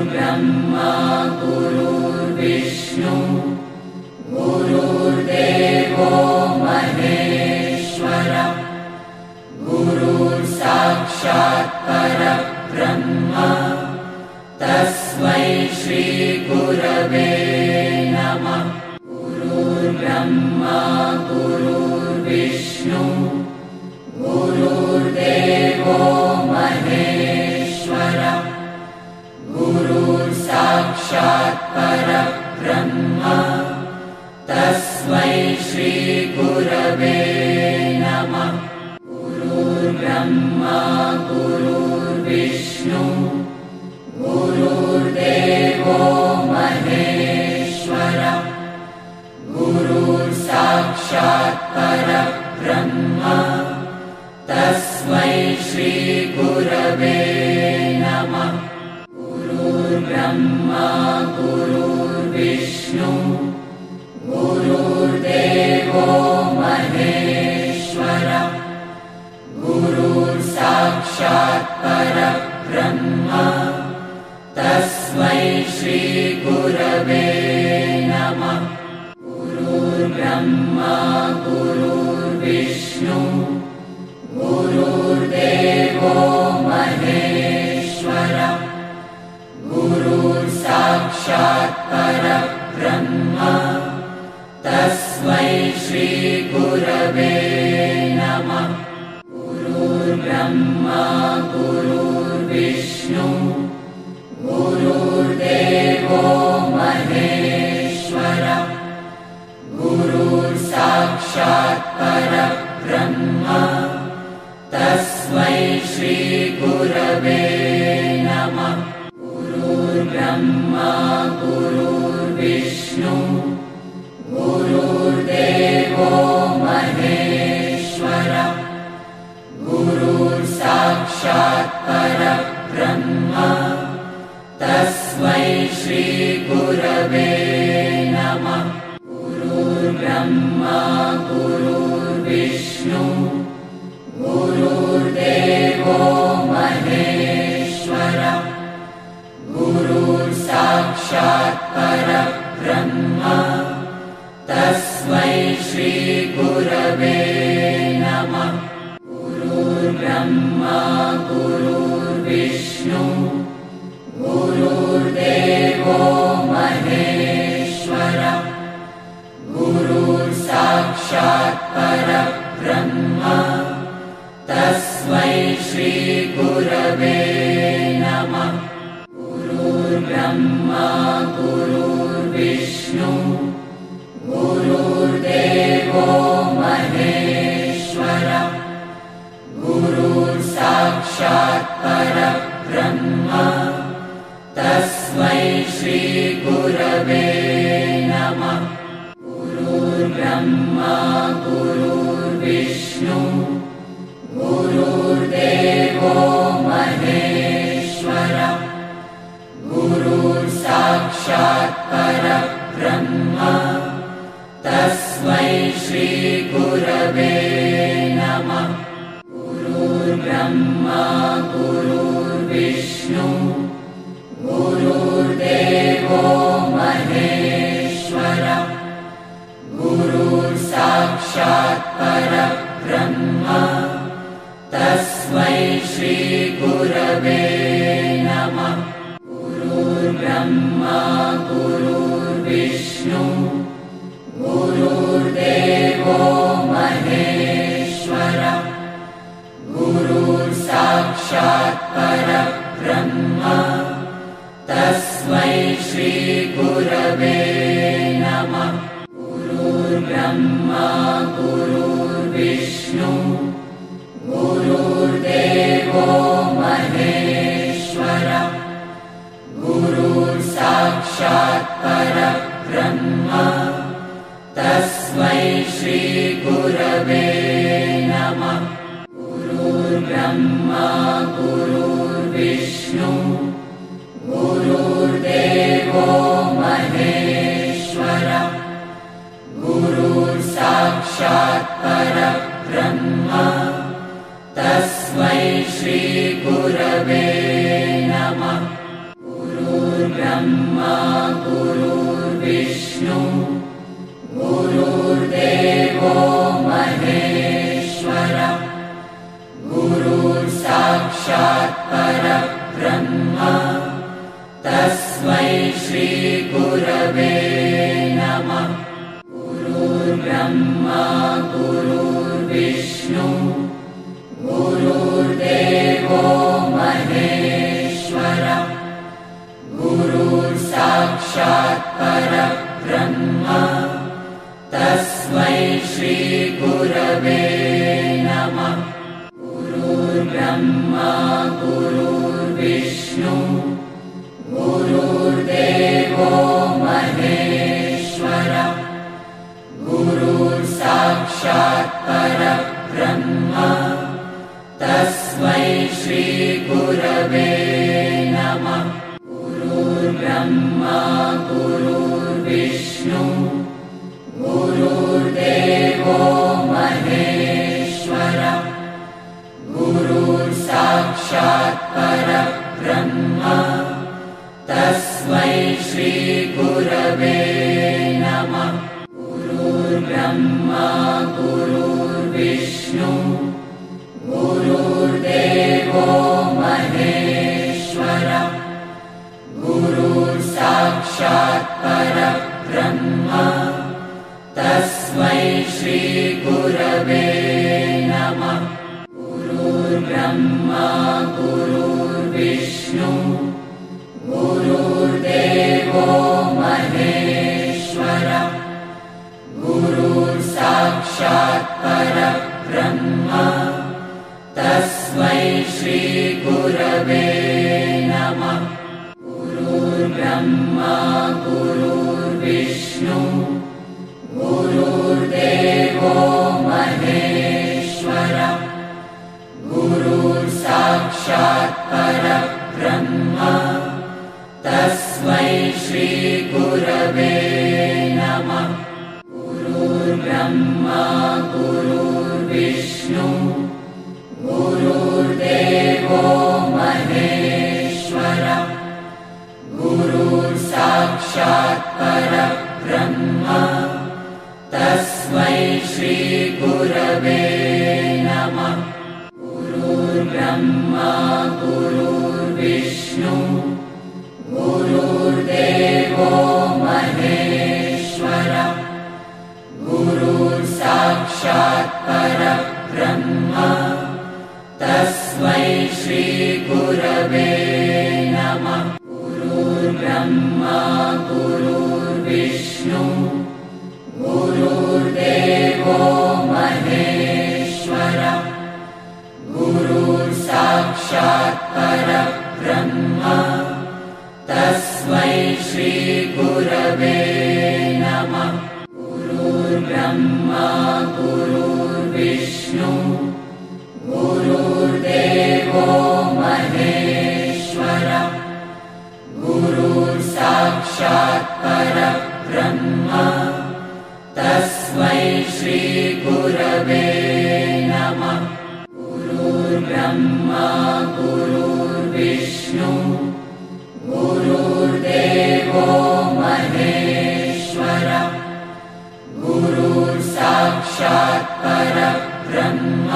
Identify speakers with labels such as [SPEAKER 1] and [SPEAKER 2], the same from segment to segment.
[SPEAKER 1] गुरुर्ब्रह्मा गुरुर्विष्णु गुरुर्देवो महेश्वर गुरुर्साक्षात् परब्रह्म तस्मै श्री गुरवे नमः। गुरुर्ब्रह्मा गुरुर्विष्णु गुरुर्देवो महेश्वर गुरुर्साक्षात् परब्रह्म तस्मै श्री गुरवे नमः। गुरुर्ब्रह्मा गुरुर्विष्णु गुरुर्देवो महेश्वर गुरुर्साक्षात् परब्रह्म तस्मै श्री गुरवे नमः। गुरुर्ब्रह्मा गुरुर्विष्णु गुरुर्देवो महेश्वर गुरुर्साक्षात् परब्रह्म तस्मै श्री गुरवे नमः। गुरुर्ब्रह्मा गुरुर्विष्णु गुरुर्देवो महेश्वर गुरुर्साक्षात् परब्रह्म तस्मै श्री गुरवे नमः। गुरुर्ब्रह्मा गुरुर्विष्णु गुरुर्देवो महेश्वर गुरुर्साक्षात् परब्रह्म तस्मै श्री गुरवे नमः। गुरुर्ब्रह्मा गुरुर्विष्णु गुरुर्देवो महेश्वर गुरुर्साक्षात् परब्रह्म तस्मै श्री गुरवे नमः। गुरुर्ब्रह्मा गुरुर्विष्णु गुरुर्देवो महेश्वर गुरुर्साक्षात् परब्रह्म तस्मै श्री गुरवे नमः। गुरुर्ब्रह्मा गुरुर्विष्णु गुरुर्देवो महेश्वर गुरुर्साक्षात् परब्रह्म तस्मै श्री गुरवे नमः। गुरुर्ब्रह्मा गुरुर्विष्णु गुरुर्देवो महेश्वर गुरुर्साक्षात् परब्रह्म तस्मै श्री गुरवे नमः। गुरुर्ब्रह्मा गुरुर्विष्णु गुरुर्देवो महेश्वर गुरुर्साक्षात् परब्रह्म तस्मै श्री गुरवे नमः। गुरुर्ब्रह्मा गुरुर्विष्णु गुरुर्देवो महेश्वर गुरुर्साक्षात् परब्रह्म तस्मै श्री गुरवे नमः। गुरुर्ब्रह्मा गुरुर्विष्णु गुरुर्देवो महेश्वर गुरुर्साक्षात् परब्रह्म तस्मै श्री गुरवे नमः। गुरुर्ब्रह्मा गुरुर्विष्णु गुरुर्देवो महेश्वर गुरुर्साक्षात् परब्रह्म तस्मै श्री गुरवे नमः। गुरुर्ब्रह्मा गुरुर्विष्णु गुरुर्देवो महेश्वर गुरुर्साक्षात् परब्रह्म तस्मै श्री गुरवे नमः। ब्रह्मा गुरुर्विष्णु गुरुर्देवो महेश्वरः गुरुर्साक्षात् परब्रह्म तस्मै श्री गुरवे नमः। गुरुर्ब्रह्मा गुरुर्विष्णु गुरुर्देवो महेश्वरः गुरुर्साक्षात् परब्रह्म तस्मै श्री गुरवे नमः। गुरुर्ब्रह्मा गुरुर्विष्णु गुरुर्देवो महेश्वरः गुरुर्साक्षात् परब्रह्म तस्मै श्री गुरवे नमः। गुरुर्ब्रह्मा गुरुर्विष्णु गुरुर्देवो महेश्वरः गुरुर्साक्षात् परब्रह्म तस्मै श्री गुरवे नमः। गुरुर्ब्रह्मा गुरुर्विष्णु गुरुर्देवो महेश्वरः गुरुर्साक्षात् परब्रह्म तस्मै श्री गुरवे नमः। गुरुर्ब्रह्मा गुरुर्विष्णु गुरुर्देवो महेश्वरः गुरुर्साक्षात् परब्रह्म तस्मै श्री गुरवे नमः। गुरुर्ब्रह्मा गुरुर्विष्णु गुरुर्देवो महेश्वरः गुरुर्साक्षात् परब्रह्म तस्मै श्री गुरवे नमः। गुरुर्ब्रह्मा गुरुर्विष्णु गुरुर्देवो महेश्वरः गुरुर्साक्षात् परब्रह्म तस्मै श्री गुरवे नमः। गुरुर्ब्रह्मा गुरुर्विष्णु गुरुर्देवो महेश्वरः गुरुर्साक्षात् परब्रह्म तस्मै श्री गुरवे नमः। गुरुर्ब्रह्मा गुरुर्विष्णु गुरुर्देवो महेश्वरः गुरुर्साक्षात् परब्रह्म तस्मै श्री गुरवे नमः। गुरुर्ब्रह्मा गुरुर्विष्णु गुरुर्देवो महेश्वरः गुरुर्साक्षात् परब्रह्म तस्मै श्री गुरवे नमः। गुरुर्ब्रह्मा गुरुर्विष्णु गुरुर्देवो महेश्वरः गुरुर्साक्षात् परब्रह्म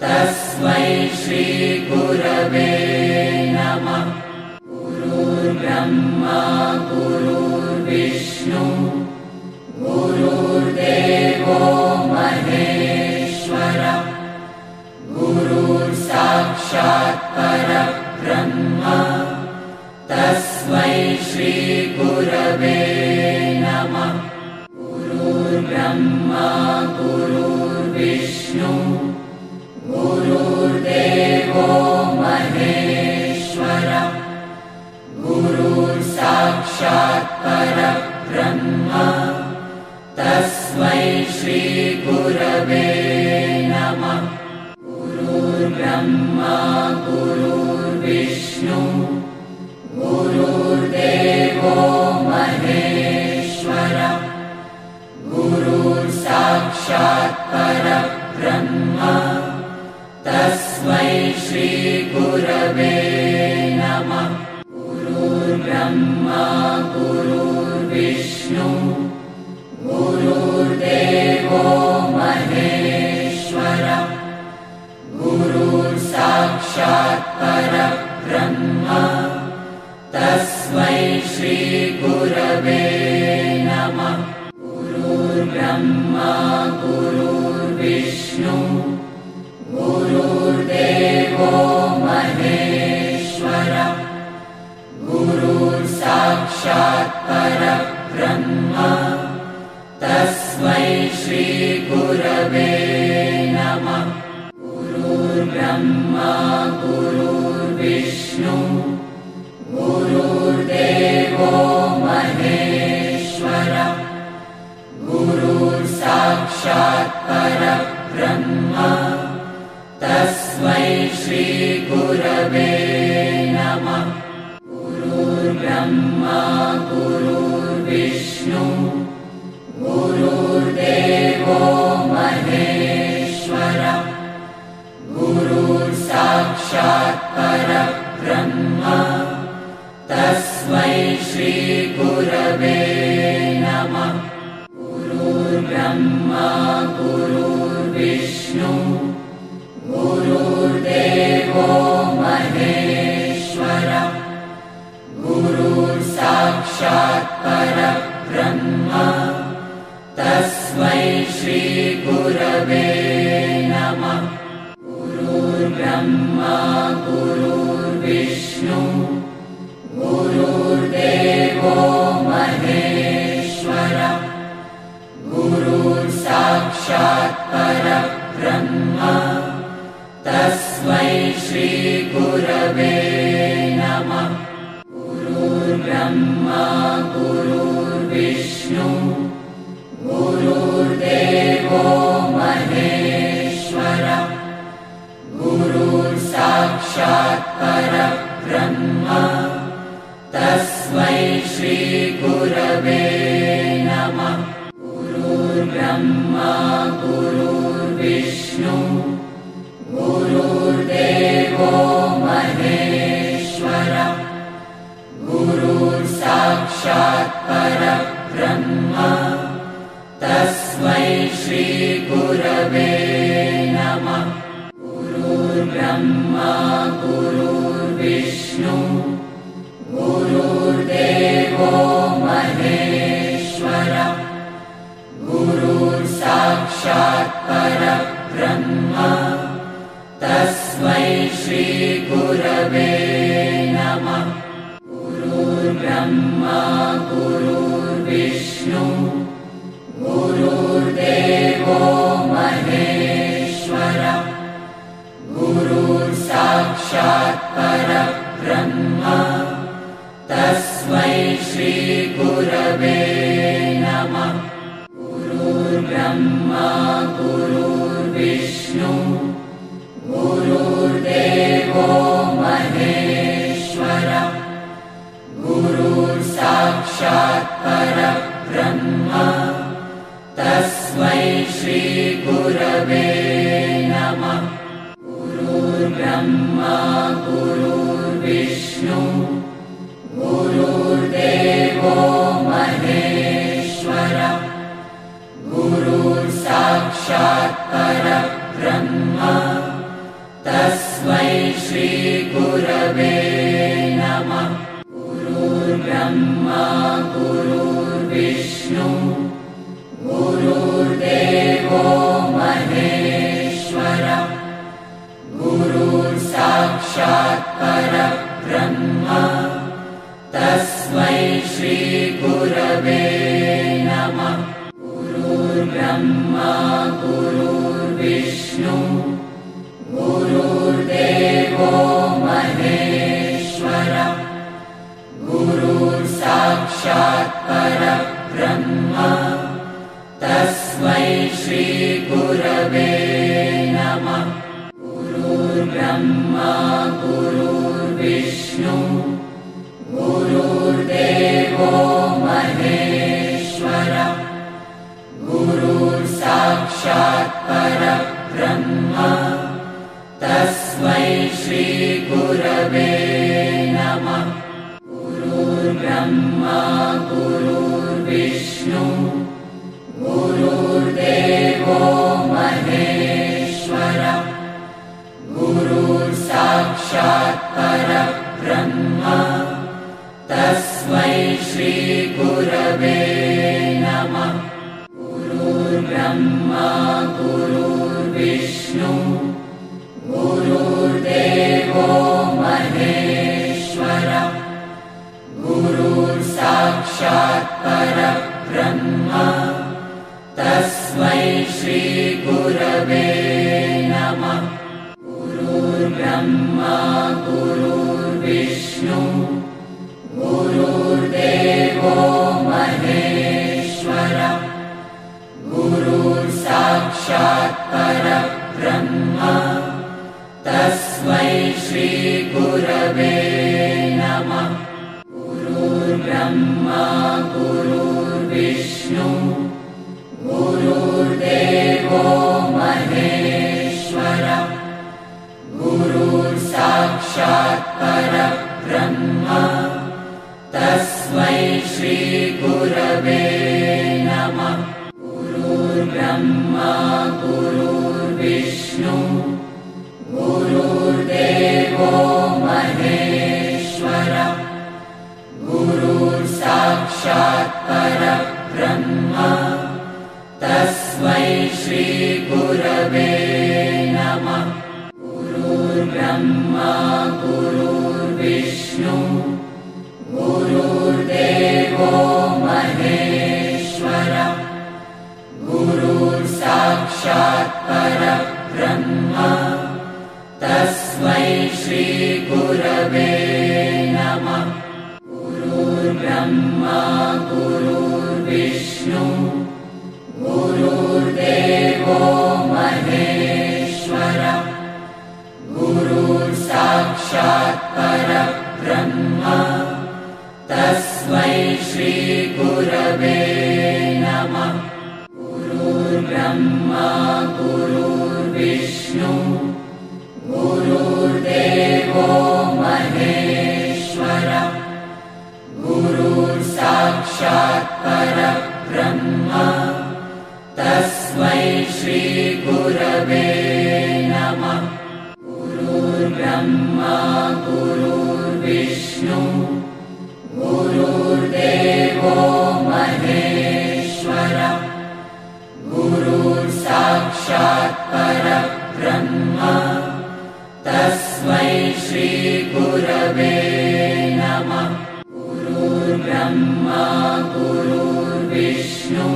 [SPEAKER 1] तस्मै श्री गुरवे नमः। गुरुर्ब्रह्मा गुरुर्विष्णु गुरुर्देवो महेश्वरः गुरुर्साक्षात् परब्रह्म तस्मै श्री गुरवे नमः। गुरुर्ब्रह्मा गुरुर्विष्णु गुरुर्देवो महेश्वरः गुरुर्साक्षात् परब्रह्म तस्मै श्री गुरवे नमः। गुरुर्ब्रह्मा गुरुर्विष्णु गुरुर्देवो महेश्वरः गुरुर्साक्षात् परब्रह्म तस्मै श्री गुरवे नमः। गुरुर्ब्रह्मा गुरुर्ब्रह्मा गुरुर्विष्णु गुरुर्देवो महेश्वरः गुरुर्साक्षात् परब्रह्म तस्मै श्री गुरवे नमः। गुरुर्ब्रह्मा गुरुर्विष्णु गुरुर्देवो महेश्वरः गुरुर्साक्षात् परब्रह्म तस्मै श्री गुरवे नमः। गुरुर्ब्रह्मा गुरुर्विष्णु गुरुर्देवो महेश्वरः गुरुर्साक्षात् परब्रह्म तस्मै श्री गुरवे नमः। गुरुर्ब्रह्मा गुरुर्विष्णु गुरुर्देवो महेश्वरः गुरुर्साक्षात् परब्रह्म तस्मै श्री गुरवे नमः। गुरुर्ब्रह्मा गुरुर्विष्णु गुरुर्देवो महेश्वरः गुरुर्साक्षात् परब्रह्म तस्मै श्री गुरवे नमः। गुरुर्ब्रह्मा गुरुर्विष्णु गुरुर्देवो महेश्वरः गुरुर्साक्षात् परब्रह्म तस्मै श्री गुरवे नमः। गुरुर्ब्रह्मा गुरुर्विष्णु गुरुर्देवो महेश्वरः गुरुर्साक्षात् परब्रह्म तस्मै श्री गुरवे नमः। गुरुर्ब्रह्मा गुरुर्विष्णु गुरुर्देवो महेश्वरः गुरुर्साक्षात् परब्रह्म तस्मै श्री गुरवे नमः। गुरुर्ब्रह्मा गुरुर्विष्णु गुरुर्देवो महेश्वरः गुरुर्साक्षात् परब्रह्म तस्मै श्री गुरवे नमः। गुरुर्ब्रह्मा गुरुर्विष्णु गुरुर्देवो महेश्वरः गुरुर्साक्षात् परब्रह्म तस्मै श्री गुरवे नमः। गुरुर्ब्रह्मा गुरुर्विष्णु गुरुर्देवो महेश्वरः गुरुर्साक्षात् परब्रह्म तस्मै श्री गुरवे नमः। गुरुर्ब्रह्मा गुरुर्विष्णु गुरुर्देवो महेश्वरः गुरुर्साक्षात् परब्रह्म तस्मै श्री गुरवे नमः। गुरुर्ब्रह्मा गुरुर्विष्णु गुरुर्देवो महेश्वरः गुरुर्साक्षात् परब्रह्म तस्मै श्री गुरवे नमः। गुरुर्ब्रह्मा गुरुर्विष्णु गुरुर्देवो महेश्वरः गुरुर्साक्षात् परब्रह्म तस्मै श्री गुरवे नमः। गुरुर्ब्रह्मा गुरुर्विष्णु गुरुर्देवो महेश्वरः गुरुर्साक्षात् परब्रह्म तस्मै श्री गुरवे नमः। ब्रह्मा गुरुर्विष्णु गुरुर्देवो महेश्वरः गुरुर्साक्षात् परब्रह्म तस्मै श्री गुरवे नमः। गुरुर्ब्रह्मा गुरुर्विष्णु गुरुर्देवो महेश्वरः गुरुर्साक्षात् परब्रह्म तस्मै श्री गुरवे नमः। गुरुर्ब्रह्मा गुरुर्विष्णु गुरुर्देवो महेश्वरः गुरुर्साक्षात् परब्रह्म तस्मै श्री गुरवे नमः। गुरुर्ब्रह्मा गुरुर्विष्णु गुरुर्देवो महेश्वरः गुरुर्साक्षात् परब्रह्म तस्मै श्री गुरवे नमः। गुरुर्ब्रह्मा गुरुर्विष्णु गुरुर्देवो महेश्वरः गुरुर्साक्षात् परब्रह्म तस्मै श्री गुरवे नमः। गुरुर्ब्रह्मा गुरुर्विष्णु गुरुर्देवो महेश्वरः गुरुर्साक्षात् परब्रह्म तस्मै श्री गुरवे नमः। गुरुर्ब्रह्मा गुरुर्विष्णु गुरुर्देवो महेश्वरः गुरुर्साक्षात् परब्रह्म तस्मै श्री गुरवे नमः। गुरुर्ब्रह्मा गुरुर्विष्णु गुरुर्देवो महेश्वरः गुरुर्साक्षात् परब्रह्म तस्मै श्री गुरवे नमः। गुरुर्ब्रह्मा गुरुर्विष्णु गुरुर्देवो महेश्वरः गुरुर्साक्षात् परब्रह्म तस्मै श्री गुरवे नमः। गुरुर्ब्रह्मा गुरुर्विष्णु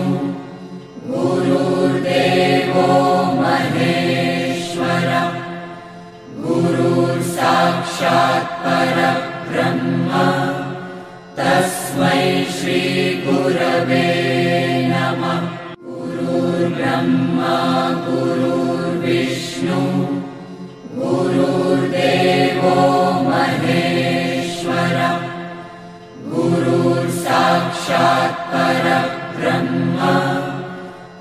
[SPEAKER 1] गुरुर्देवो महेश्वरः गुरुर्साक्षात् परब्रह्म तस्मै श्री गुरवे नमः। गुरुर्ब्रह्मा गुरुर्विष्णु गुरुर्देवो महेश्वरः गुरुर्साक्षात् परब्रह्म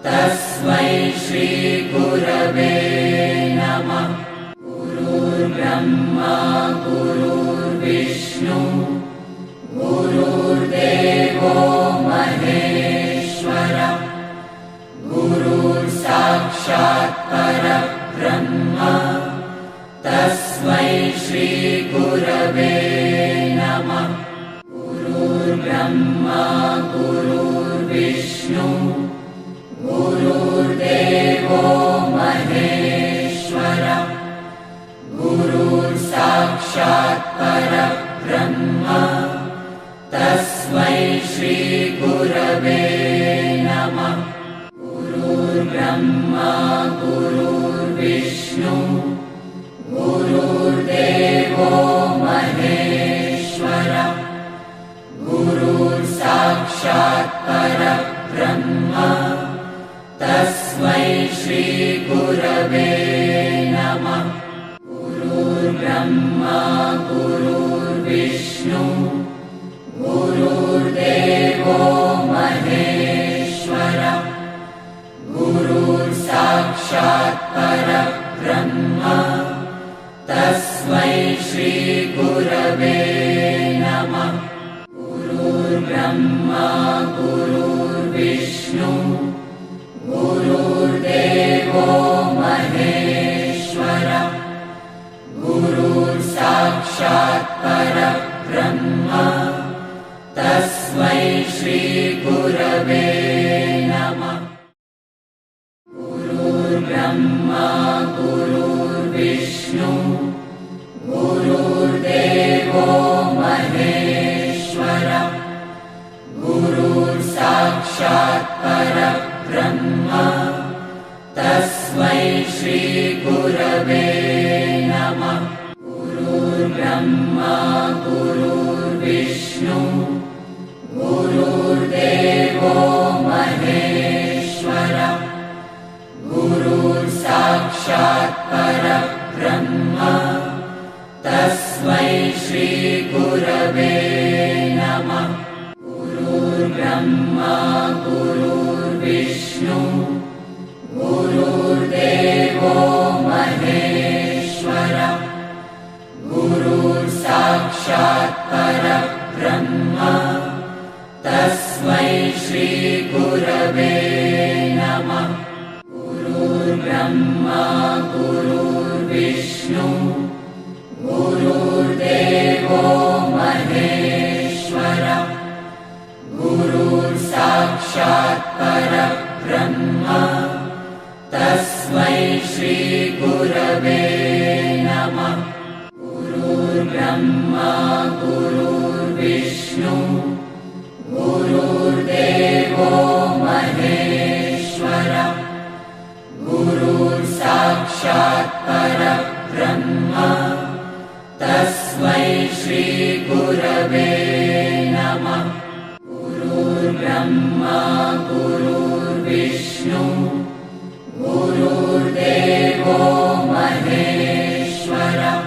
[SPEAKER 1] तस्मै श्री गुरवे नमः। गुरुर्ब्रह्मा गुरुर्विष्णु गुरुर्देवो महेश्वरः गुरुर्साक्षात् परब्रह्म तस्मै श्री गुरवे नमः। गुरुर्ब्रह्मा गुरुर्विष्णु गुरुर्देवो महेश्वरः गुरुर्साक्षात् परब्रह्म तस्मै श्री गुरवे नमः। गुरुर्ब्रह्मा गुरुर्विष्णु गुरुर्देवो महेश्वरः गुरुर्साक्षात् परब्रह्म तस्मै श्री गुरवे नमः। गुरुर्ब्रह्मा गुरुर्विष्णु गुरुर्देवो महेश्वरः गुरुर्साक्षात् परब्रह्म तस्मै श्री गुरवे नमः। ब्रह्मा गुरुर्विष्णु गुरुर्देवो महेश्वरः गुरुर्साक्षात् परब्रह्म तस्मै श्री गुरवे नमः। गुरुर्ब्रह्मा गुरुर्विष्णु गुरुर्देवो महेश्वरः गुरुर्साक्षात् परब्रह्म तस्मै श्री गुरवे नमः। गुरुर्ब्रह्मा गुरुर्विष्णु गुरुर्देवो महेश्वरः गुरुर्साक्षात् परब्रह्म तस्मै श्री गुरवे नमः। गुरुर्ब्रह्मा गुरुर्विष्णु गुरुर्देवो महेश्वरः गुरुर्साक्षात् परब्रह्म तस्मै श्री गुरवे नमः। गुरुर्ब्रह्मा गुरुर्विष्णु गुरुर्देवो महेश्वरः गुरुर्साक्षात् परब्रह्म तस्मै श्री गुरवे नमः। गुरुर्ब्रह्मा गुरुर्विष्णु गुरुर्देवो महेश्वरः गुरुर्साक्षात् परब्रह्म तस्मै श्री गुरवे नमः। गुरुर्ब्रह्मा गुरुर्विष्णु गुरुर्देवो महेश्वरः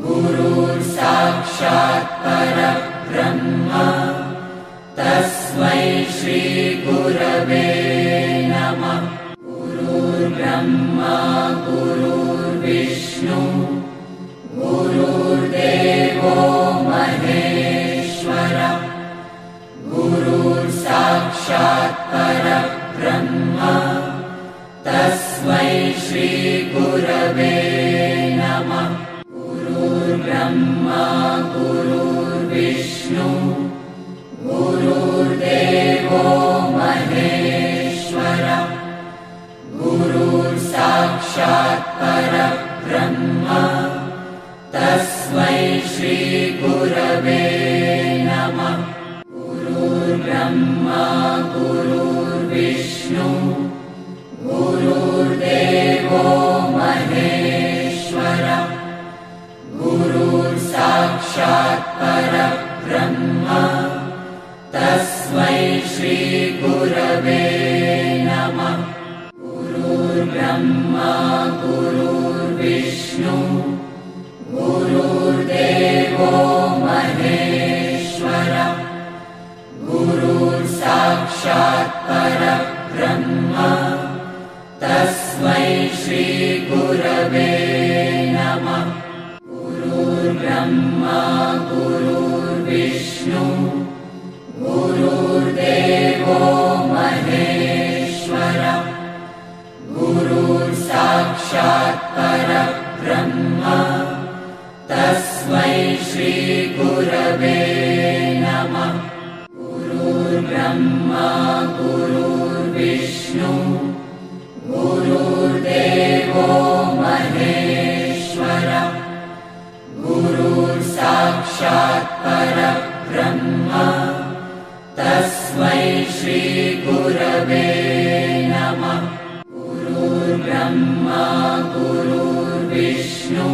[SPEAKER 1] गुरुर्साक्षात् परब्रह्म तस्मै श्री गुरवे नमः। गुरुर्ब्रह्मा गुरुर्विष्णु गुरुर्देवो महेश्वरः गुरुर्साक्षात् परब्रह्म तस्मै श्री गुरवे नमः। गुरुर्ब्रह्मा गुरुर्विष्णु गुरुर्देवो महेश्वरः गुरुर्साक्षात् परब्रह्म तस्मै श्री गुरवे नमः। गुरुर्ब्रह्मा गुरुर्विष्णु गुरुर्देवो महेश्वरः गुरुर्साक्षात् परब्रह्म तस्मै श्री गुरवे नमः। गुरुर्ब्रह्मा गुरुर्विष्णु गुरुर्देवो महेश्वरः गुरुर्साक्षात् परब्रह्म तस्मै श्री गुरवे नमः। गुरुर्ब्रह्मा गुरुर्विष्णु गुरुर्देवो महेश्वरः गुरुर्साक्षात् परब्रह्म तस्मै श्री गुरवे नमः। गुरुर्ब्रह्मा गुरुर्विष्णु गुरुर्देवो महेश्वरः गुरुर्साक्षात् परब्रह्म तस्मै श्री गुरवे नमः। गुरुर्ब्रह्मा गुरुर्विष्णु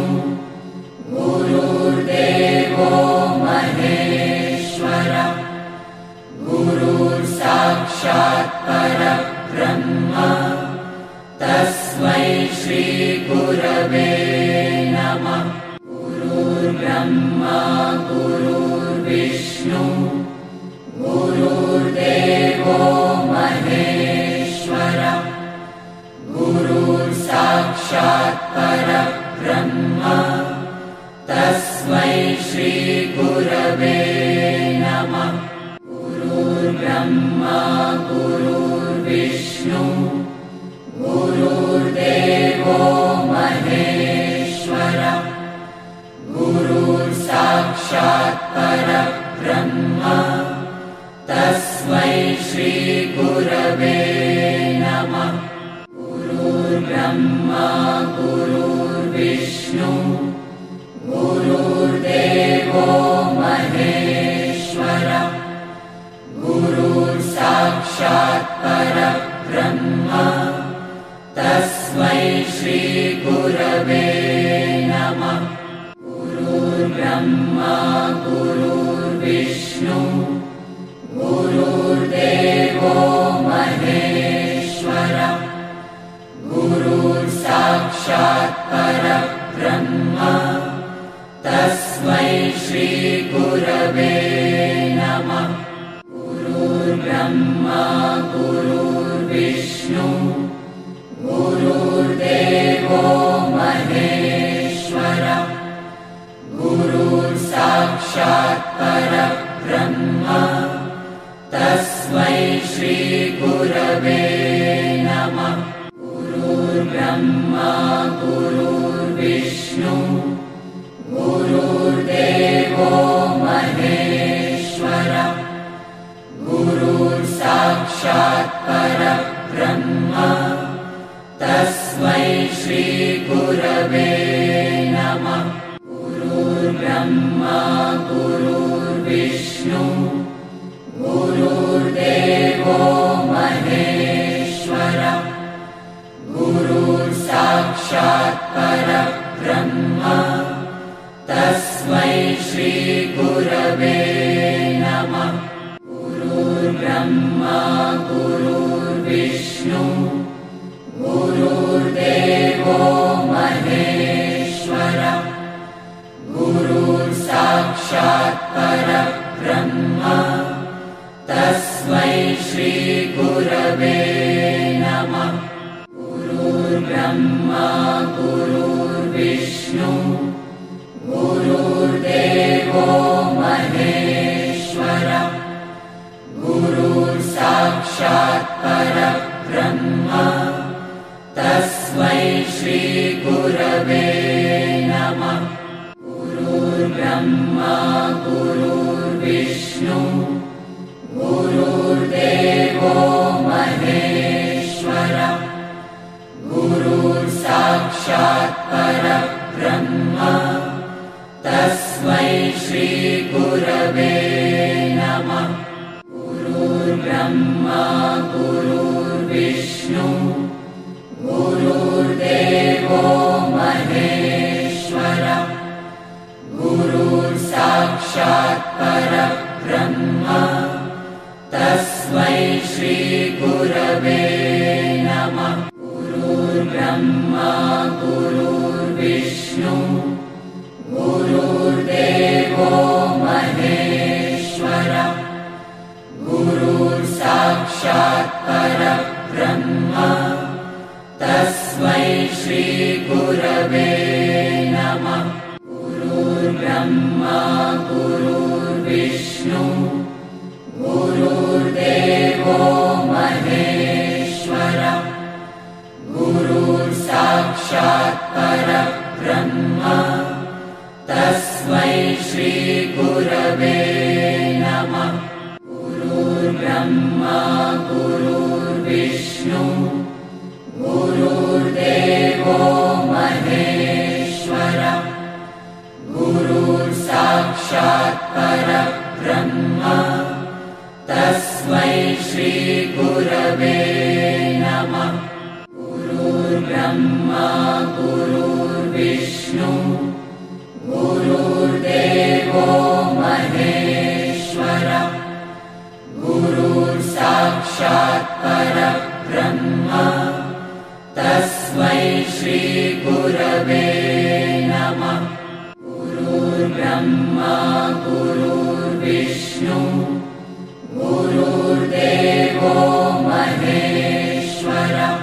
[SPEAKER 1] गुरुर्देवो महेश्वरः गुरुर्साक्षात् परब्रह्म तस्मै श्री गुरवे नमः। गुरुर्ब्रह्मा गुरुर्विष्णु गुरुर्देवो महेश्वरः गुरुर्साक्षात् परब्रह्म तस्मै श्री गुरवे नमः। गुरुर्ब्रह्मा गुरुर्विष्णु गुरुर्देवो महेश्वरः गुरुर्साक्षात् परब्रह्म तस्मै श्रीगुरवे नमः। गुरुर्ब्रह्मा गुरुर्विष्णु गुरुर्देवो महेश्वरः गुरुर्साक्षात् परब्रह्म तस्मै श्रीगुरवे नमः। गुरुर्ब्रह्मा गुरुर्विष्णु गुरुर्देवो महेश्वरः गुरुर्साक्षात् परब्रह्म तस्मै श्रीगुरवे नमः। गुरुर्ब्रह्मा गुरुर्विष्णु गुरुर्देवो महेश्वरः गुरुर्साक्षात् परब्रह्म तस्मै श्रीगुरवे नमः। गुरुर्ब्रह्मा गुरुर्विष्णु गुरुर्देवो महेश्वरः गुरुर्साक्षात् परब्रह्म तस्मै श्रीगुरवे नमः। गुरुर्ब्रह्मा गुरुर्विष्णु गुरुर्देवो महेश्वरः गुरुर्साक्षात् परब्रह्म तस्मै श्रीगुरवे नमः। गुरुर्ब्रह्मा गुरुर्विष्णु गुरुर्देवो महेश्वरः गुरुर्साक्षात् परब्रह्म तस्मै श्रीगुरवे नमः। गुरुर्ब्रह्मा गुरुर्विष्णु गुरुर्देवो महेश्वरः गुरुर्साक्षात् परब्रह्म तस्मै श्रीगुरवे नमः। गुरुर्ब्रह्मा गुरुर्विष्णु गुरुर्देवो महेश्वरः गुरुर्साक्षात् परब्रह्म तस्मै श्रीगुरवे नमः। गुरुर्ब्रह्मा गुरुर्विष्णु गुरुर्देवो महेश्वरः गुरुर्साक्षात् परब्रह्म तस्मै श्रीगुरवे नमः। गुरुर्ब्रह्मा गुरुर्विष्णु गुरुर्देवो महेश्वरः गुरुर्साक्षात् परब्रह्म तस्मै श्रीगुरवे नमः। गुरुर्ब्रह्मा गुरुर्विष्णु गुरुर्देवो महेश्वरः गुरुर्साक्षात् परब्रह्म तस्मै श्रीगुरवे नमः। गुरुर्ब्रह्मा गुरुर्विष्णु गुरुर्देवो महेश्वरः गुरुर्साक्षात् परब्रह्म तस्मै श्रीगुरवे नमः। गुरुर्ब्रह्मा गुरुर्विष्णु गुरुर्देवो महेश्वरः गुरुर्साक्षात् परब्रह्म तस्मै श्रीगुरवे नमः। गुरुर्ब्रह्मा गुरुर्विष्णु गुरुर्देवो महेश्वरः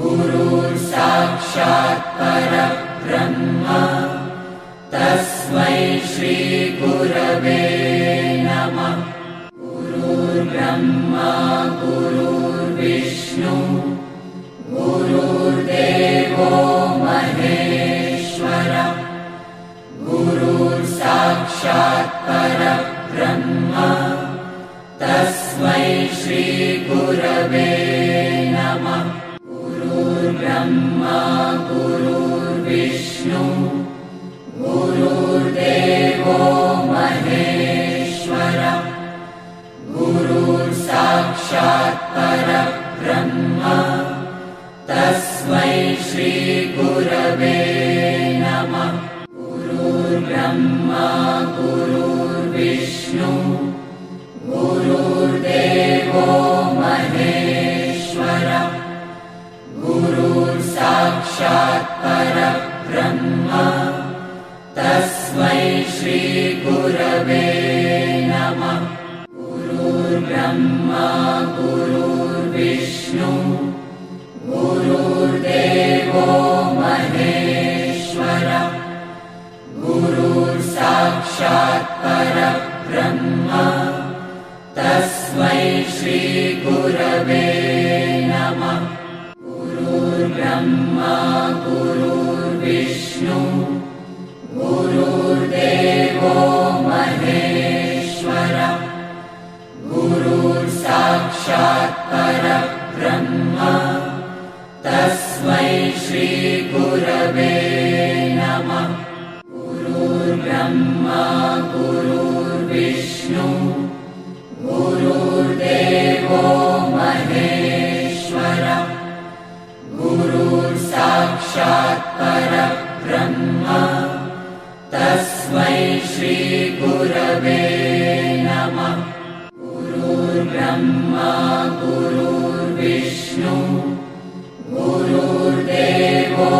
[SPEAKER 1] गुरुर्साक्षात् परब्रह्म तस्मै श्रीगुरवे नमः। साक्षात् परब्रह्म तस्मै श्री गुरवे नमः। गुरुर्ब्रह्मा गुरुर्विष्णु गुरुर्देवो महेश्वरः गुरुर्साक्षात् परब्रह्म तस्मै श्री गुरवे नमः। गुरुर्ब्रह्मा गुरुर्विष्णु गुरुर्देवो महेश्वरः गुरुर्साक्षात् परब्रह्म तस्मै श्री गुरवे नमः। गुरुर्ब्रह्मा गुरुर्विष्णु गुरुर्देवो महेश्वरः गुरुर्साक्षात् परब्रह्म तस्मै श्री गुरवे नमः। गुरुर्ब्रह्मा गुरुर्विष्णु गुरुर्देवो महेश्वरः गुरुर्साक्षात् परब्रह्म तस्मै श्री गुरवे नमः। गुरुर्ब्रह्मा गुरुर्विष्णु गुरुर्देवो महेश्वरः गुरुर्साक्षात् परब्रह्म तस्मै श्री गुरवे नमः। गुरुर्ब्रह्मा गुरुर्विष्णु गुरुर्देवो